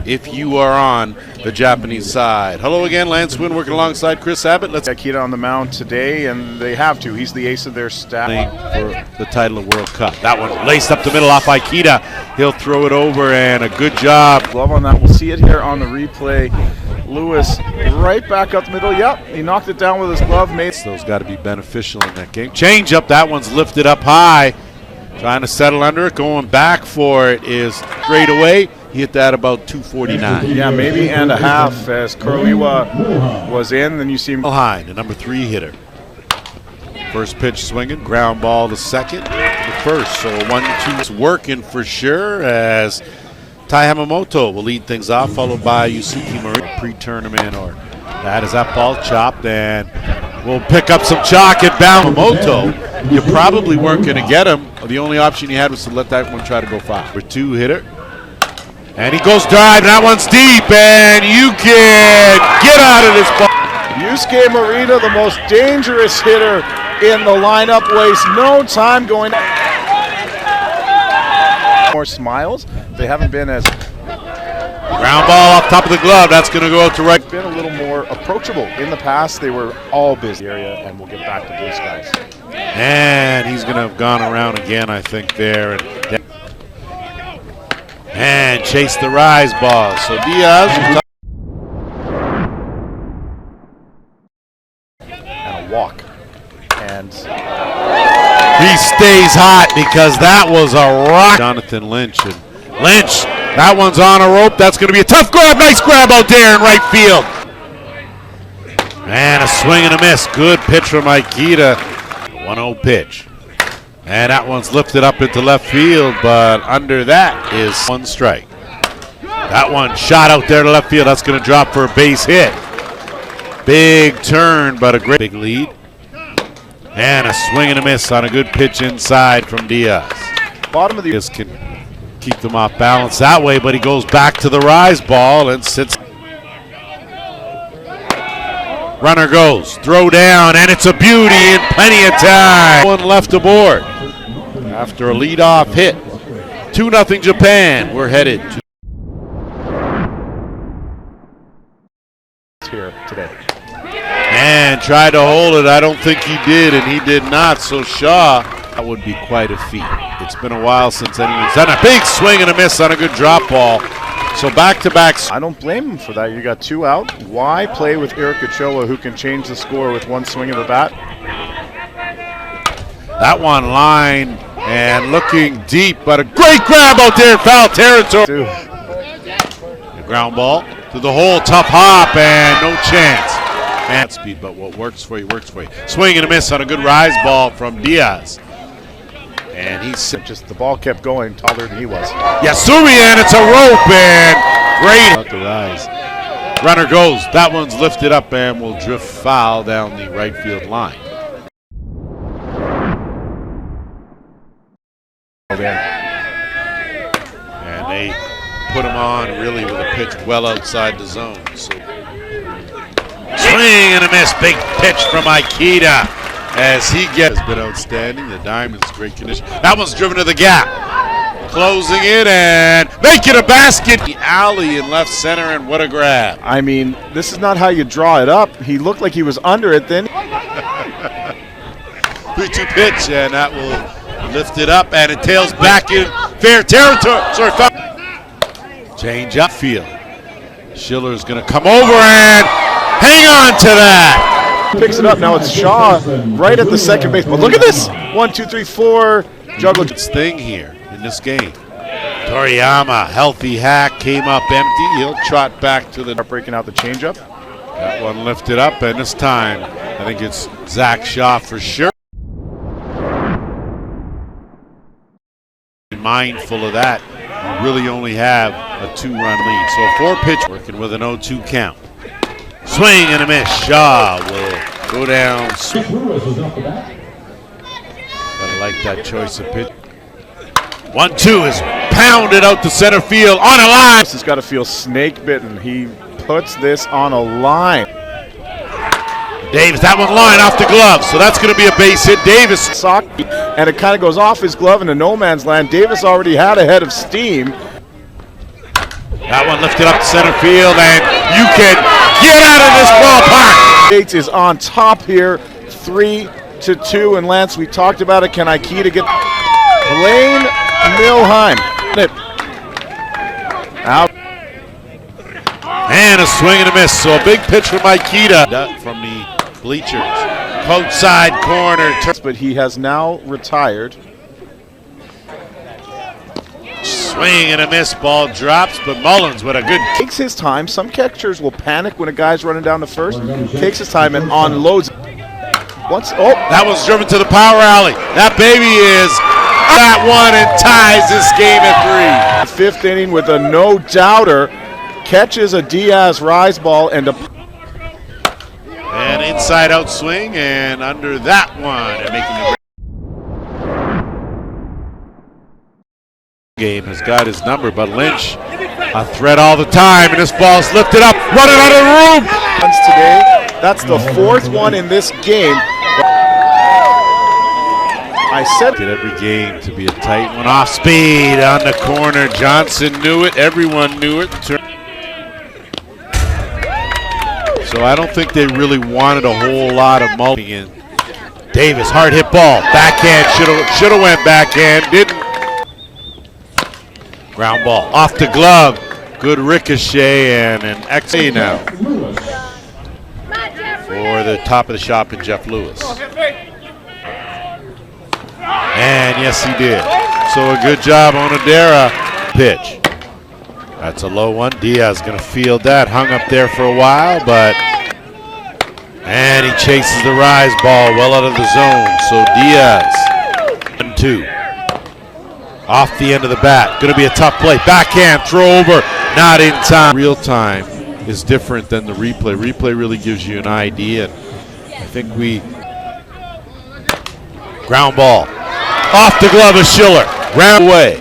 If you are on the Japanese side. Hello again, Lance Wynn working alongside Chris Abbott. Let's Akita on the mound today, and they have to. He's the ace of their staff. For the title of World Cup. That one laced up the middle off Akita. He'll throw it over, and a good job. Glove on that. We'll see it here on the replay. Lewis right back up the middle. Yep, he knocked it down with his glove. Those got to be beneficial in that game. Change up. That one's lifted up high. Trying to settle under it. Going back for it is straight away. He hit that about 249. Yeah, maybe and a half as Kuroiwa was in. Then you see him behind, the number 3 hitter. First pitch swinging, ground ball to second, to first. So 1-2 is working for sure as Tai Hamamoto will lead things off, followed by Yusuke Mori. Pre-tournament or that is that ball chopped, and we'll pick up some chalk at Hamamoto. You probably weren't going to get him. The only option you had was to let that one try to go foul. Number 2 hitter. And he goes drive, and that one's deep, and you can get out of this ball. Yusuke Morita, the most dangerous hitter in the lineup, wastes no time going. More smiles. They haven't been as. Ground ball off top of the glove. That's going to go out to right. Been a little more approachable. In the past, they were all busy area, and we'll get back to blue skies. And he's going to have gone around again, I think, there. And chase the rise ball. So Diaz. And a walk. And he stays hot because that was a rock. Jonathan Lynch. And Lynch, that one's on a rope. That's going to be a tough grab. Nice grab out there in right field. And a swing and a miss. Good pitch from Akita. 1-0 pitch. And that one's lifted up into left field, but under that is 1 strike. That one shot out there to left field. That's going to drop for a base hit. Big turn, but a great big lead. And a swing and a miss on a good pitch inside from Diaz. Bottom of the Diaz can keep them off balance that way, but he goes back to the rise ball and sits. Runner goes, throw down, and it's a beauty in plenty of time. One left aboard after a leadoff hit. 2-0 Japan. We're headed to here today. And tried to hold it. I don't think he did, and he did not. So Shaw, that would be quite a feat. It's been a while since anyone's done a big swing and a miss on a good drop ball. So back-to-back. I don't blame him for that. You got 2 out. Why play with Eric Ochoa, who can change the score with 1 swing of the bat? That one line and looking deep, but a great grab out there in foul territory. The ground ball to the hole, tough hop, and no chance. And speed, but what works for you works for you. Swing and a miss on a good rise ball from Diaz. And he's just the ball kept going taller than he was. Yasumi, and it's a rope, and great out the rise. Runner goes. That one's lifted up and will drift foul down the right field line. And they put him on really with a pitch well outside the zone. So swing and a miss. Big pitch from Akita. As he gets been outstanding. The Diamond's great condition. That one's driven to the gap. Closing it and making a basket. The alley in left center, and what a grab. I mean, this is not how you draw it up. He looked like he was under it then. 3-2 pitch, and that will lift it up, and it tails back in fair territory. Sorry, foul. Change up field. Schiller's going to come over and hang on to that. Picks it up. Now it's Shaw right at the second base. But look at this. 1, 2, 3, 4. Juggle. It's thing here in this game. Toriyama, healthy hack, came up empty. He'll trot back to the. Breaking out the changeup. That one lifted up, and this time I think it's Zach Shaw for sure. Mindful of that. You really only have a 2-run lead. So 4 pitch working with an 0-2 count. Swing and a miss. Shaw will go down. Gotta like that choice of pitch. 1-2 is pounded out to center field on a line. This has got to feel snake bitten. He puts this on a line. Davis, that one line off the glove, so that's going to be a base hit. Davis. Sock, and it kind of goes off his glove into no man's land. Davis already had a head of steam. That one lifted up to center field, and you can get out of this ballpark. States is on top here, 3-2, and Lance, we talked about it. Can Ikeda get Blaine Milheim? Out. And a swing and a miss, so a big pitch from Ikeda from the bleachers. Coach side corner. But he has now retired. Swing and a miss, ball drops, but Mullins with a good. Takes his time. Some catchers will panic when a guy's running down to first. Takes his time and unloads. That was driven to the power alley. That baby is that one and ties this game at 3. Fifth inning with a no-doubter. Catches a Diaz rise ball and an inside-out swing, and under that one, and making the game has got his number, but Lynch a threat all the time, and this ball's lifted up, running out of room. Today, that's the 4th one in this game. I said every game to be a tight one. Off speed on the corner. Johnson knew it. Everyone knew it. So I don't think they really wanted a whole lot of mulling in. Davis, hard hit ball. Backhand, should have went backhand, didn't. Ground ball off the glove. Good ricochet and an XA now for the top of the shop in Jeff Lewis. And yes, he did. So a good job on Adara. Pitch. That's a low one. Diaz going to field that. Hung up there for a while, but. And he chases the rise ball well out of the zone. So Diaz. 1-2. Off the end of the bat. Going to be a tough play. Backhand, throw over. Not in time. Real time is different than the replay. Replay really gives you an idea. I think we. Ground ball. Off the glove of Schiller. Round away.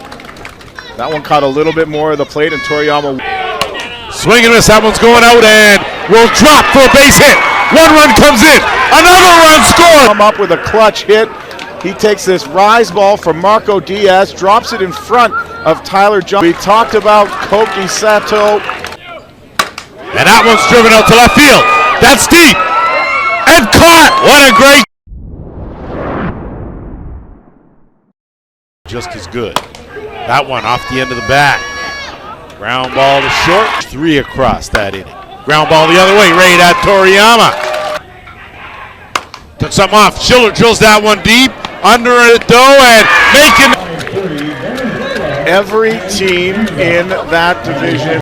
That one caught a little bit more of the plate, and Toriyama. Swing and miss. That one's going out and will drop for a base hit. 1 run comes in. Another run scored. Come up with a clutch hit. He takes this rise ball from Marco Diaz, drops it in front of Tyler Johnson. We talked about Koki Sato. And that one's driven out to left field. That's deep. And caught. What a great. Just as good. That one off the end of the bat. Ground ball to short. 3 across that inning. Ground ball the other way. Right at Toriyama. Took some off. Schiller drills that one deep. Under it though, and making. Every team in that division